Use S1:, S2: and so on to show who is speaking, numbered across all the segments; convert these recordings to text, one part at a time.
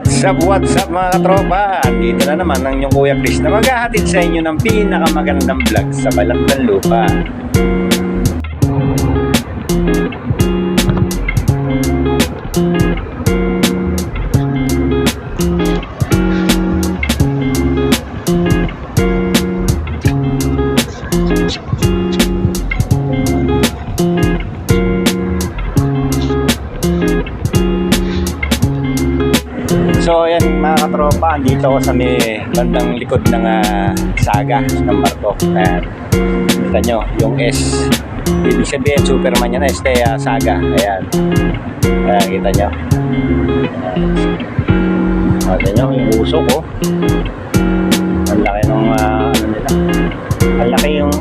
S1: What's up mga katropa? Dito na naman ang inyong Kuya Chris na maghahatid sa inyo ng pinakamagandang vlog sa balat ng lupa. So ayan mga katropa, andito ako sa may bandang likod ng saga ng barko. Ayan, kita nyo yung S, ibig sabihin Superman yan, saga. Ayan, ayan kita nyo. Ayan, kita nyo yung usok ko. Ang laki ng ano nila,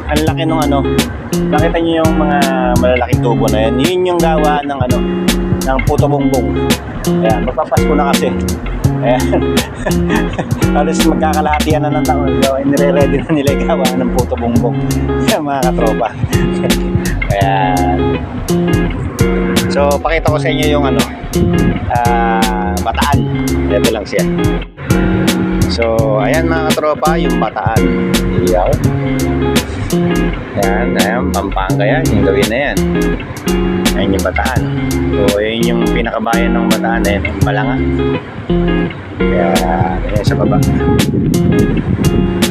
S1: ang laki ng ano. Nakita nyo yung mga malalaking tubo na yan, yun yung gawa ng ano, ng puto bongbong. Ayan, magpapasko na kasi. Ayan. Halos magkakalahatian na ng taon. So, nire-ready na nila gawa ng puto bongbong. Ayan mga katropa. Ayan. So, pakita ko sa inyo yung ano, bataan. Ito lang siya. So, ayan mga katropa, yung bataan. Iyaw. Ayan, Pampanga yan. Yung gawin na yan. Ayan yung bataan. So, yun yung pinakabayan ng bataan. Ayan, yung Balanga. Kaya, ayan sa baba.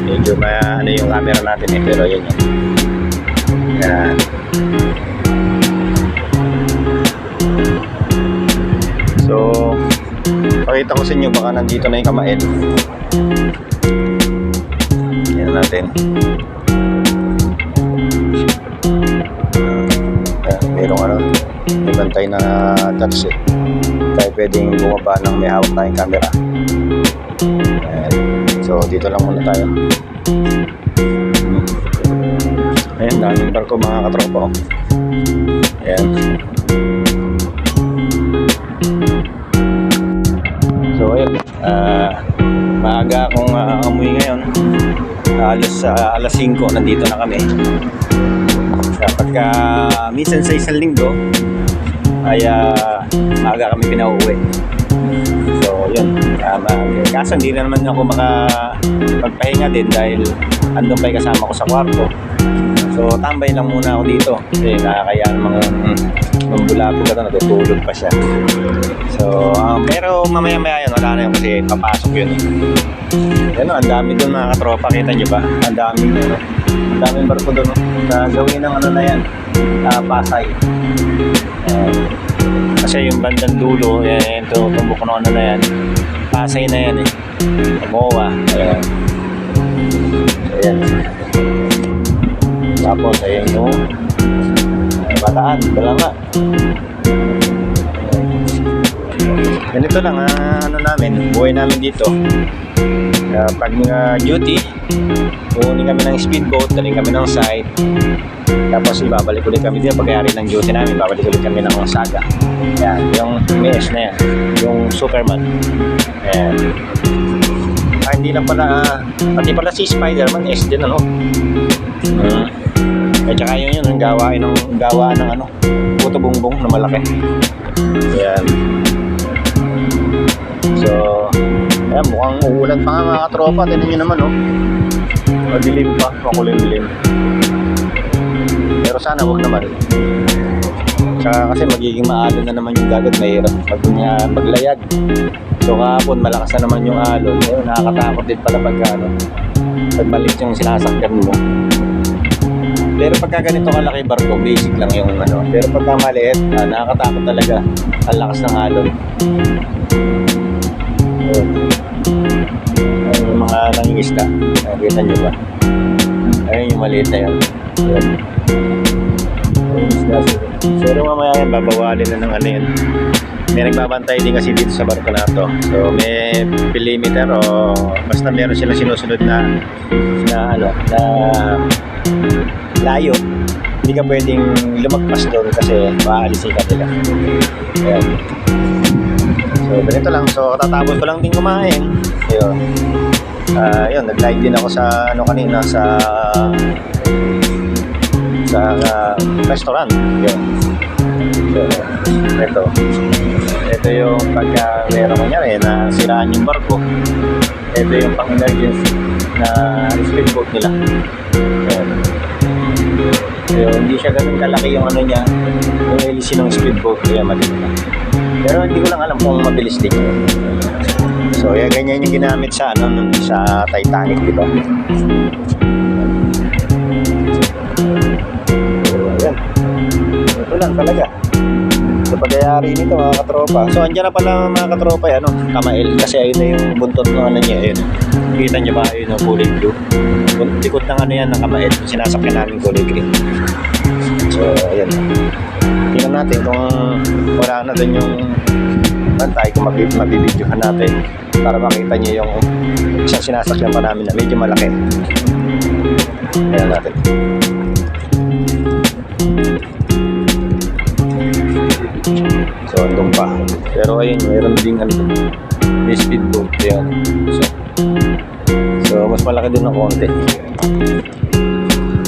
S1: Medyo ano yung camera natin eh, pero yun yun. Ayan. So, pakita ko sa inyo, baka nandito na yung Kamael. Ayan natin. Merong ano, may bantay na touch eh. Tayo pwedeng bumaba ng may hawak tayong camera. Ayan. So dito lang muna tayo. Ayan, daming barko mga katropa. Ayan. So ayan, maaga akong amoy ngayon. Alas 5 nandito na kami. Pagka minsan sa isang linggo ay maaga kami pinauwi. So yun, kaso hindi na naman ako magpahinga din dahil andun kayo kasama ko sa kwarto. So tambay lang muna ako dito kasi nakakaya namang bulabog ka, natutulog pa siya. So pero mamaya yun, wala na yun kasi papasok yun eh. Yan o, ang dami doon mga katropa, kita nyo ba? Ang daming barko doon na gawin ng ano na yan, Pasay. Kasi yung bandang dulo, yan, tumbok na ano na yan, Pasay na yan eh, Moa. Ayan. Ayan. Tapos ayan yung Bataan, Balanga. Ganito lang ano namin, buhay namin dito. Pag duty, kukunin kami ng speedboat, daling kami ng site, tapos ibabalik ulit kami dito pagkayari ng duty namin, babalik ulit kami ng saga. Ayan, yung MS na yan, yung Superman. Ayan. Hindi lang pala, pati pala si Spider-Man S din ano. At saka yun ang gawa ng ano, puto bongbong na malaki. Ayan. So ayan, mukhang uulan pa nga mga katropa. Tignan nyo naman oh, madilim pa, makulimlim. Pero sana huwag naman. Tsaka kasi magiging maalon na naman yung dagat, mahirap maglayag. So kahapon malakas na naman yung alon. Ayun, nakakatakot din pala pag maliit yung sinasakyan mo. Pero pagka ganito kalaki barko, basic lang yung ano. Pero pagka maliit, nakakatakot talaga. Ang lakas ng alon. Ayun, yung mga nangingisda, nakikita nyo ba? Ayun yung maliit na yan. Pero mamaya yan, babawalin na ng ano yan. May nagbabantay din kasi dito sa barko na to. So may perimeter o basta meron silang sinusunod na layo. Hindi ka pwedeng lumagpas doon kasi maalisin ka nila. Ayan. So ganito lang. So tatapos ko lang din kumain. Ayun. Ayun, nag-live din ako sa kanina sa restaurant. Yun. So, ito yung pagka meron kunyari na siraan yung barko, ito yung pang emergency na speedboat nila. Ayan. So, hindi siya ganun kalaki yung ano niya, yung hélice ng speedboat, kaya maliit na. Pero hindi ko lang alam kung mabilis din yun. So, yan, ganyan yung ginamit sa, ano, sa Titanic, di ba? So, ayan. Ito lang talaga. So, pag-ayari nito mga katropa. So, andyan na pala mga katropa, ano, Kamael. Kasi ayun na yung buntot ng ano niya, ayun. Kita niyo ba, ayun yung kulay blue. Likod ng ano yan, ng Kamael. Sinasakyan namin kulay green. So, ayan. Tingnan natin kung wala na doon yung bantay, kung mabibidyohan natin para makita niyo yung isang sinasakyan pa namin na medyo malaki. Ayan natin. So, andun pa. Pero ayun, mayroon din ano, may speedboat. Ayan. So, mas malaki din ng konti.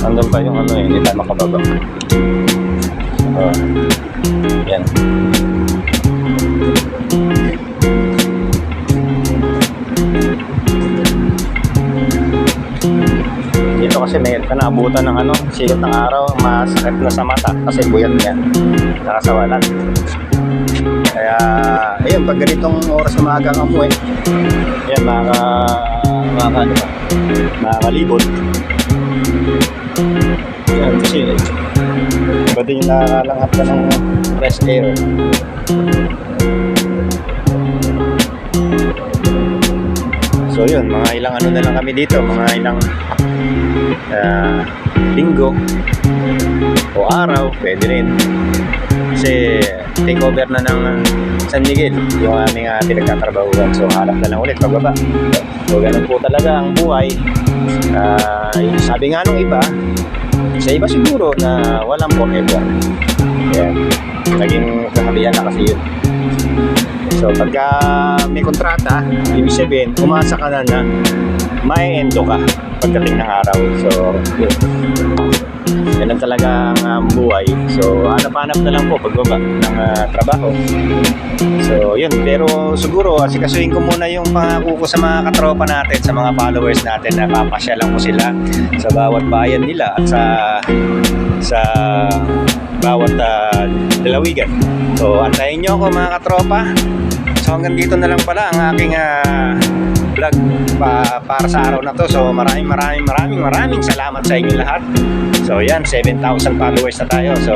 S1: Andun pa yung ano eh, hindi tayo makababa. Yan. Dito kasi may kanaabutan ng ano, sikat ng araw, masakit na sa mata kasi buyat niya, nakasawalan. Kaya, ayun, pag ganitong oras na maaga ka mo yan, makakalibot. Yan, kasi iba din yung nakalanghap ka ng fresh air. So yun, mga ilang ano na lang kami dito, mga ilang linggo o araw, pwede rin. Kasi take over na ng San Miguel yung aming pinagtatrabahuan. So hanap na lang ulit pagbaba. So ganun po talaga ang buhay. Sabi nga nung iba, sa iba siguro na walang forever. Yan. Naging kasabihan na kasi yun. So pagka may kontrata, ibig sabihin, umasa ka na na may endo ka pagdating ng araw. So yun. Yan ang talaga ang buhay. So hanap-hanap na lang po pagbaba ng trabaho. So yun, pero siguro asikasuhin ko muna yung pangako ko sa mga katropa natin, sa mga followers natin na papasya lang ko sila sa bawat bayan nila at sa bawat lalawigan. So antayin nyo ako mga katropa. So hanggang dito na lang pala ang aking vlog para sa araw na to. So maraming salamat sa inyo lahat. So yan, 7,000 followers na tayo. So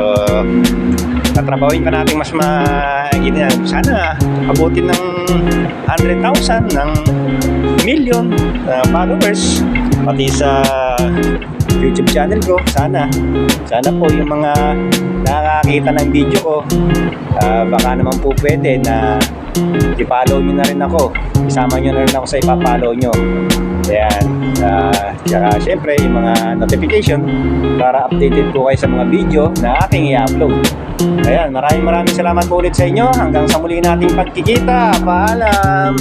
S1: tatrabahuin pa natin mas ganyan. Sana abutin ng 100,000, ng million followers pati sa YouTube channel ko. Sana po yung mga nakakita ng video ko, baka naman po pwede na i-follow nyo na rin ako, isama nyo na rin ako sa ipapollow nyo. Ayan. Tsaka syempre yung mga notification para updated po kayo sa mga video na aking i-upload. Ayan, maraming salamat po ulit sa inyo. Hanggang sa muli nating pagkikita. Paalam!